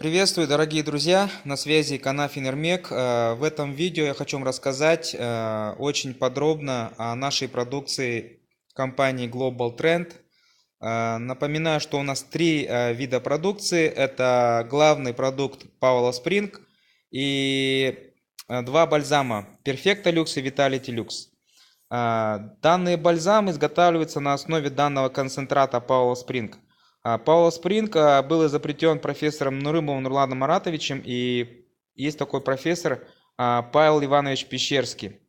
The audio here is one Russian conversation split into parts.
Приветствую, дорогие друзья! На связи Канаф Инермек. В этом видео я хочу вам рассказать очень подробно о нашей продукции компании Global Trend. Напоминаю, что у нас три вида продукции. Это главный продукт Paolo Spring и два бальзама Perfecta Lux и Vitality Lux. Данные бальзамы изготавливаются на основе данного концентрата Paolo Spring. Paolo Spring был изобретен профессором Нурымовым Нурланом Маратовичем, и есть такой профессор Павел Иванович Пещерский.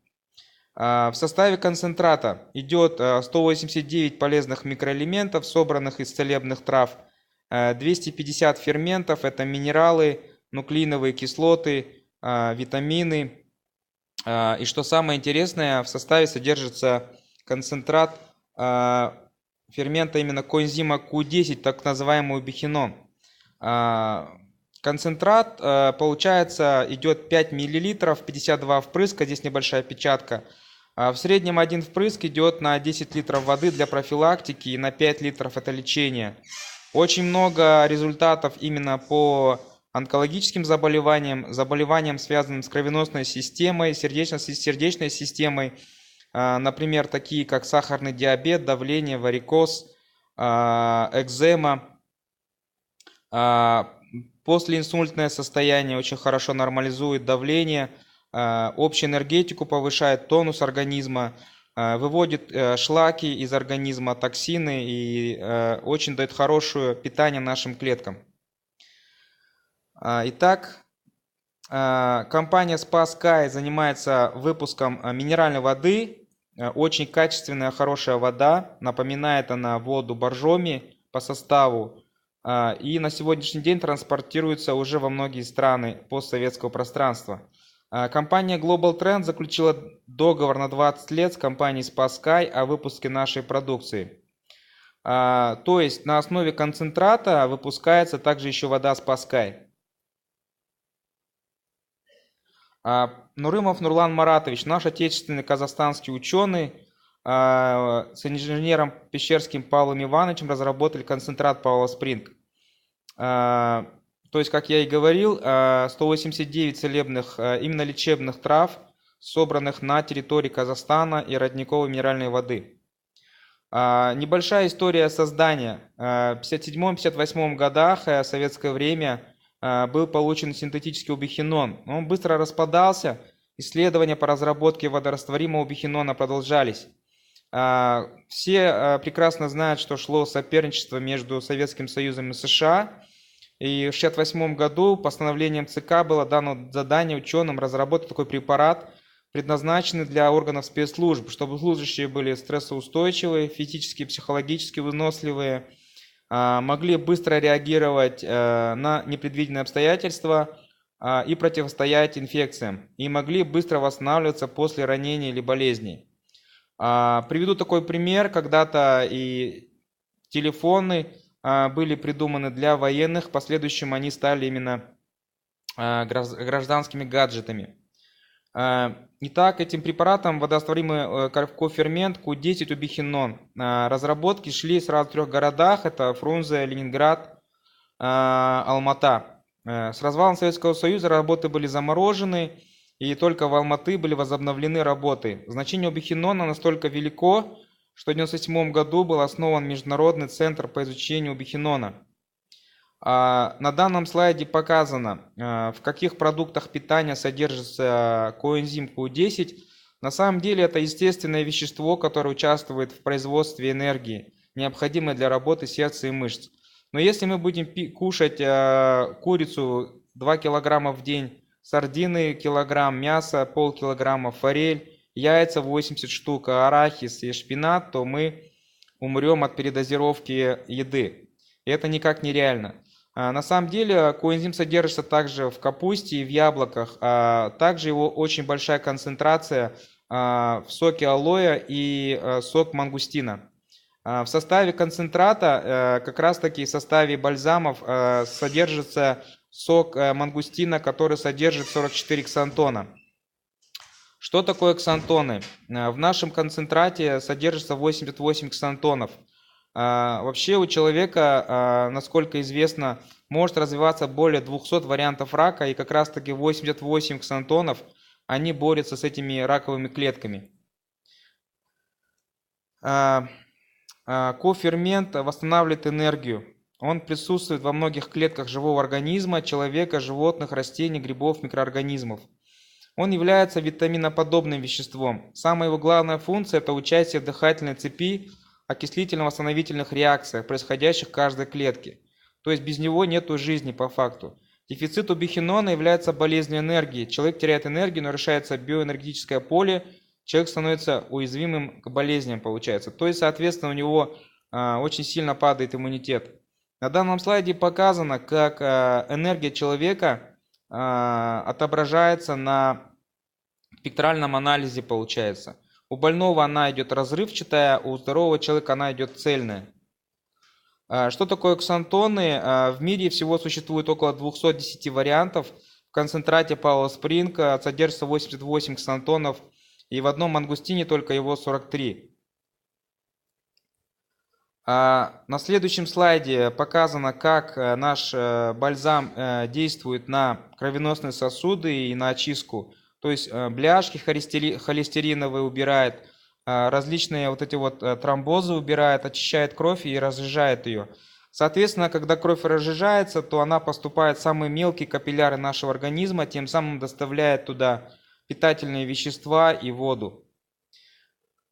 В составе концентрата идет 189 полезных микроэлементов, собранных из целебных трав, 250 ферментов, это минералы, нуклеиновые кислоты, витамины. И что самое интересное, в составе содержится концентрат фермента именно коэнзима Q10, так называемый бихинон. Концентрат, получается, идет 5 мл, 52 впрыска, здесь небольшая печатка. В среднем один впрыск идет на 10 литров воды для профилактики и на 5 литров это лечение. Очень много результатов именно по онкологическим заболеваниям, связанным с кровеносной системой, сердечной системой. Например, такие как сахарный диабет, давление, варикоз, экзема. Послеинсультное состояние очень хорошо нормализует давление, общую энергетику повышает, тонус организма, выводит шлаки из организма, токсины и очень дает хорошее питание нашим клеткам. Итак, компания Spa-Sky занимается выпуском минеральной воды. Очень качественная, хорошая вода. Напоминает она воду Боржоми по составу. И на сегодняшний день транспортируется уже во многие страны постсоветского пространства. Компания Global Trend заключила договор на 20 лет с компанией Spa-Sky о выпуске нашей продукции. То есть на основе концентрата выпускается также еще вода Spa-Sky. Нурымов Нурлан Маратович, наш отечественный казахстанский ученый, с инженером Пещерским Павлом Ивановичем разработали концентрат Paolo Spring. То есть, как я и говорил, 189 целебных, именно лечебных трав, собранных на территории Казахстана и родниковой минеральной воды. Небольшая история создания. В 1957-1958 годах, в советское время, был получен синтетический бихинон. Он быстро распадался, исследования по разработке водорастворимого бихинона продолжались. Все прекрасно знают, что шло соперничество между Советским Союзом и США. И в 1968 году постановлением ЦК было дано задание ученым разработать такой препарат, предназначенный для органов спецслужб, чтобы служащие были стрессоустойчивые, физически и психологически выносливые, могли быстро реагировать на непредвиденные обстоятельства и противостоять инфекциям, и могли быстро восстанавливаться после ранений или болезней. Приведу такой пример. Когда-то и телефоны были придуманы для военных, в последующем они стали именно гражданскими гаджетами. Итак, этим препаратом водорастворимый кофермент Q10 убихинон. Разработки шли сразу в 3 городах, это Фрунзе, Ленинград, Алмата. С развалом Советского Союза работы были заморожены, и только в Алматы были возобновлены работы. Значение убихинона настолько велико, что в 1997 году был основан Международный центр по изучению убихинона. На данном слайде показано, в каких продуктах питания содержится коэнзим Q10. На самом деле это естественное вещество, которое участвует в производстве энергии, необходимой для работы сердца и мышц. Но если мы будем кушать курицу 2 кг в день, сардины килограмм, мясо полкилограмма, форель, яйца 80 штук, арахис и шпинат, то мы умрем от передозировки еды. И это никак нереально. На самом деле коэнзим содержится также в капусте и в яблоках, а также его очень большая концентрация в соке алоэ и сок мангустина. В составе концентрата, как раз таки в составе бальзамов, содержится сок мангустина, который содержит 44 ксантона. Что такое ксантоны? В нашем концентрате содержится 88 ксантонов. Вообще у человека, насколько известно, может развиваться более 200 вариантов рака, и как раз-таки 88 ксантонов, они борются с этими раковыми клетками. Кофермент восстанавливает энергию. Он присутствует во многих клетках живого организма, человека, животных, растений, грибов, микроорганизмов. Он является витаминоподобным веществом. Самая его главная функция – это участие в дыхательной цепи, окислительно-восстановительных реакциях, происходящих в каждой клетке. То есть без него нет жизни по факту. Дефицит убихинона является болезнью энергии. Человек теряет энергию, нарушается биоэнергетическое поле, человек становится уязвимым к болезням, получается. То есть, соответственно, у него очень сильно падает иммунитет. На данном слайде показано, как энергия человека отображается на спектральном анализе, получается. У больного она идет разрывчатая, у здорового человека она идет цельная. Что такое ксантоны? В мире всего существует около 210 вариантов. В концентрате Палла Спринг содержится 88 ксантонов, и в одном мангустине только его 43. На следующем слайде показано, как наш бальзам действует на кровеносные сосуды и на очистку. То есть бляшки холестериновые убирает, различные вот эти вот тромбозы убирает, очищает кровь и разжижает ее. Соответственно, когда кровь разжижается, то она поступает в самые мелкие капилляры нашего организма, тем самым доставляет туда питательные вещества и воду.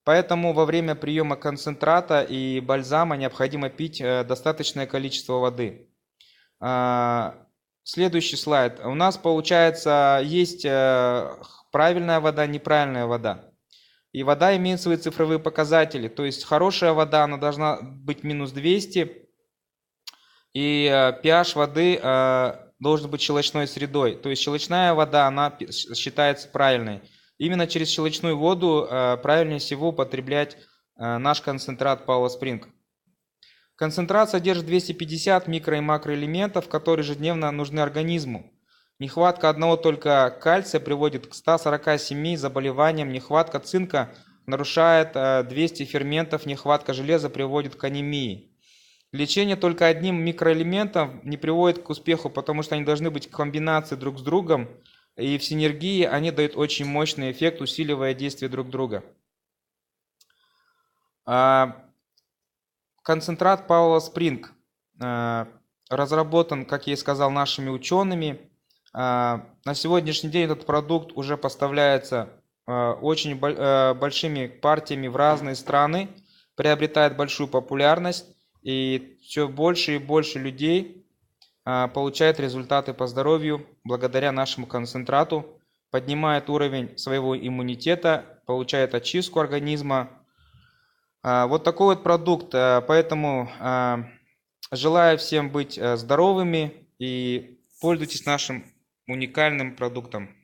Поэтому во время приема концентрата и бальзама необходимо пить достаточное количество воды. Следующий слайд. У нас, получается, есть правильная вода, неправильная вода. И вода имеет свои цифровые показатели. То есть хорошая вода, она должна быть минус 200. И pH воды должен быть щелочной средой. То есть щелочная вода, она считается правильной. Именно через щелочную воду правильнее всего употреблять наш концентрат Палла Спринг. Концентрат содержит 250 микро- и макроэлементов, которые ежедневно нужны организму. Нехватка одного только кальция приводит к 147 заболеваниям, нехватка цинка нарушает 200 ферментов, нехватка железа приводит к анемии. Лечение только одним микроэлементом не приводит к успеху, потому что они должны быть в комбинации друг с другом, и в синергии они дают очень мощный эффект, усиливая действие друг друга. Концентрат Палла Спринг разработан, как я и сказал, нашими учеными. На сегодняшний день этот продукт уже поставляется очень большими партиями в разные страны, приобретает большую популярность, и все больше и больше людей получают результаты по здоровью благодаря нашему концентрату, поднимает уровень своего иммунитета, получает очистку организма. Вот такой вот продукт, поэтому желаю всем быть здоровыми и пользуйтесь нашим уникальным продуктом.